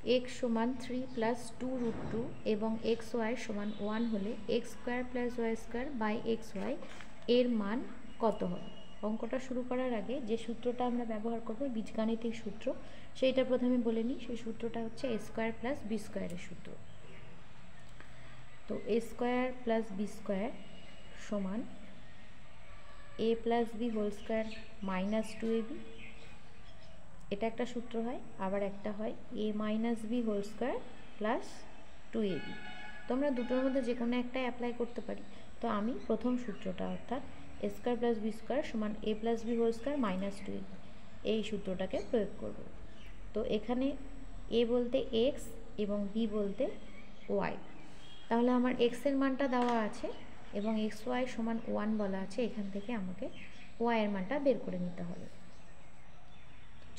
X সমান 3 plus 2√2 এবং x y সমান 1 হলে X square plus Y square by x Y এর মান কত হবে। অঙ্কটা শুরু করার আগে যে সূত্রটা আমরা ব্যবহার করব, বীজগাণিতিক সূত্র, সেইটা প্রথমে বলে নিই। সেই সূত্রটা হচ্ছে এ স্কোয়ার প্লাস বি স্কোয়ারের সূত্র। তো a square plus b square সমান a plus b whole square minus 2ab, এটা একটা সূত্র হয়। আবার একটা হয় a minus b whole square plus 2ab। তোমরা দুটোর মধ্যে যে কোনো একটাই অ্যাপ্লাই করতে পারি। তো আমি প্রথম সূত্রটা অর্থাৎ a square plus b square সমান a plus b whole square minus 2ab, এই সূত্রটাকে প্রয়োগ করব। তো এখানে এ বলতে এক্স এবং বি বলতে ওয়াই। তাহলে আমার এক্সের মানটা দেওয়া আছে এবং এক্স ওয়াই সমান 1 বলা আছে। এখান থেকে আমাকে ওয়াইয়ের মানটা বের করে নিতে হবে।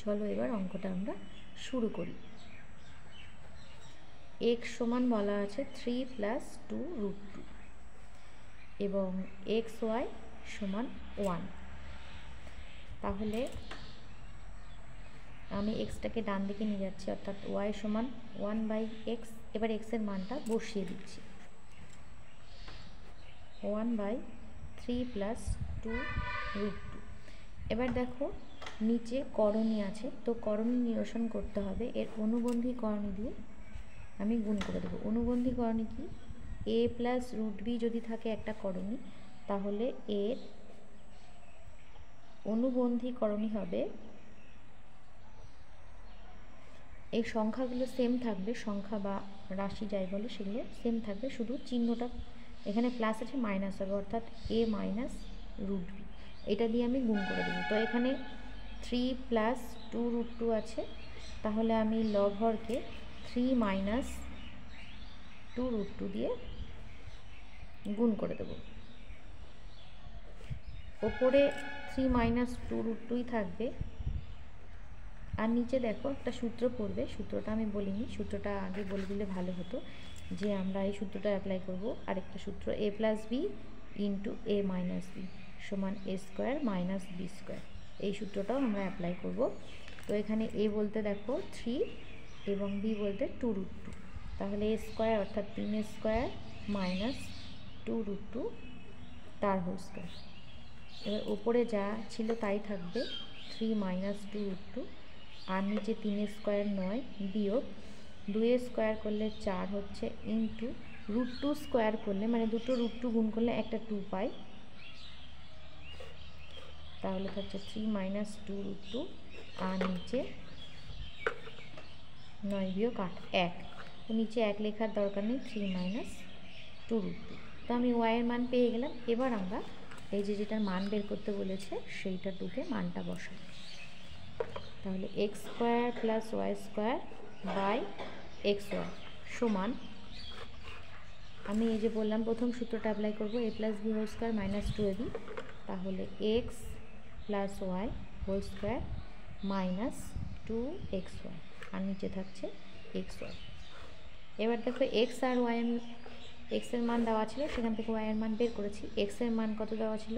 চলো এবার অঙ্কটা আমরা শুরু করি। এক্স সমান বলা আছে 3 প্লাস 2√2 এবং এক্স ওয়াই সমান 1। তাহলে আমি এক্সটাকে ডান দিকে নিয়ে যাচ্ছি, অর্থাৎ ওয়াই সমান 1/x। এবার এক্সের মানটা বসিয়ে দিচ্ছি, 1/3 প্লাস 2√2। এবার দেখো নিচে করণী আছে, তো করণী নিরসন করতে হবে। এর অনুবন্ধী করণী দিয়ে আমি গুণ করে দেবো। অনুবন্ধী করণী কি? a প্লাস √b যদি থাকে একটা করণী, তাহলে এর অনুবন্ধী করণী হবে, এই সংখ্যাগুলো সেম থাকবে, সংখ্যা বা রাশি যাই বলে সেগুলো সেম থাকবে, শুধু চিহ্নটা এখানে প্লাস আছে মাইনাস হবে, অর্থাৎ a মাইনাস √b, এটা দিয়ে আমি গুণ করে দেবো। তো এখানে 3 প্লাস 2√2 আছে, তাহলে আমি লব হরকে 3 মাইনাস 2√2 দিয়ে গুণ করে দেবো। ওপরে 3 মাইনাস 2√2ই থাকবে, আর নিচে দেখো একটা সূত্র পড়বে। সূত্রটা আমি বলিনি, সূত্রটা আগে বলে দিলে ভালো হতো, যে আমরা এই সূত্রটা অ্যাপ্লাই করব। আরেকটা সূত্র a plus B into A minus B সমান A square minus B square, এই সূত্রটাও আমরা অ্যাপ্লাই করব। তো এখানে a বলতে দেখো 3 এবং b বলতে 2√2, তাহলে a স্কোয়ার অর্থাৎ 3a স্কোয়ার মাইনাস 2√2 তার হোল স্কোয়ার। এবার উপরে যা ছিল তাই থাকবে, 3 মাইনাস 2√2, আর নিচে 3 স্কোয়ার 9 বিয়োগ 2 স্কোয়ার করলে 4 হচ্ছে, ইন্টু √2 স্কোয়ার করলে মানে দুটো √2 গুণ করলে একটা 2 পাই, তাহলে হচ্ছে 3 মাইনাস 2√2, আর নিচে 9 বিয়োগ 8 1, তো নিচে 1 লেখার দরকার নেই, 3 মাইনাস 2√2। তো আমি ওয়াইয়ের মান পেয়ে গেলাম। এবার আমরা এই যে যেটার মান বের করতে বলেছে সেইটা টুকে মানটা বসাই। তাহলে x square plus Y square by x y সমান, আমি এই যে বললাম প্রথম সূত্রটা অ্যাপ্লাই করবো, a plus b whole square minus 2ab, তাহলে x plus y whole square minus 2xy, আর নিচে থাকছে এক্স ওয়াই। এবার দেখো এক্স আর ওয়াই, আমি এক্সের মান দেওয়া ছিল সেখান থেকে ওয়াইয়ের মান বের করেছি। এক্সের মান কত দেওয়া ছিল?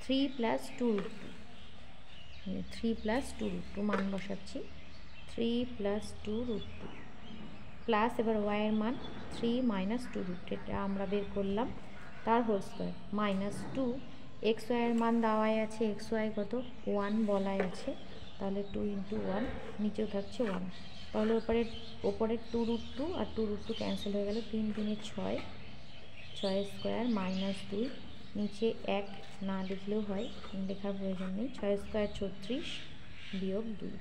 3 প্লাস 2√2, 3 প্লাস 2√2 মান বসাচ্ছি, 3 প্লাস 2√2 প্লাস, এবার ওয়াইয়ের মান 3 মাইনাস 2√2, এটা আমরা বের করলাম, তার হোল স্কোয়ার মাইনাস 2, এক্স ওয়াইয়ের মান দেওয়াই আছে, এক্স ওয়াই কত 1 বলাই আছে, তাহলে 2 ইন্টু 1, নিচেও থাকছে 1, তাহলে ওপরে 2√2 আর 2√2 ক্যান্সেল হয়ে গেল, 3 3 6, 6 স্কোয়ার মাইনাস 2, নিচে 1 না লিখলেও হয়, লেখার প্রয়োজন নেই, 6 স্কোয়ার 36 বিয়োগ 2,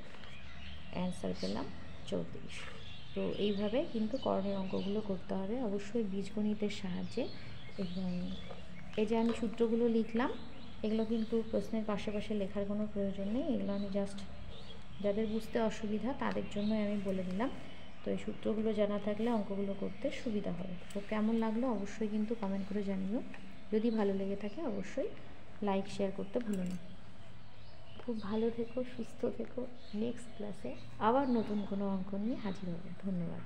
অ্যান্সার পেলাম 34। তো এইভাবে কিন্তু করণীয় অঙ্কগুলো করতে হবে, অবশ্যই বীজগণিতের সাহায্যে। এবং এই যে আমি সূত্রগুলো লিখলাম, এগুলো কিন্তু প্রশ্নের পাশে পাশে লেখার কোনো প্রয়োজন নেই, এগুলো আমি জাস্ট যাদের বুঝতে অসুবিধা তাদের জন্যই আমি বলে দিলাম। তো এই সূত্রগুলো জানা থাকলে অঙ্কগুলো করতে সুবিধা হবে। তো কেমন লাগলো অবশ্যই কিন্তু কমেন্ট করে জানিও। যদি ভালো লেগে থাকে অবশ্যই লাইক শেয়ার করতে ভুলো না। খুব ভালো থেকো, সুস্থ থেকো। নেক্সট ক্লাসে আবার নতুন কোনো অঙ্ক নিয়ে হাজির হবে। ধন্যবাদ।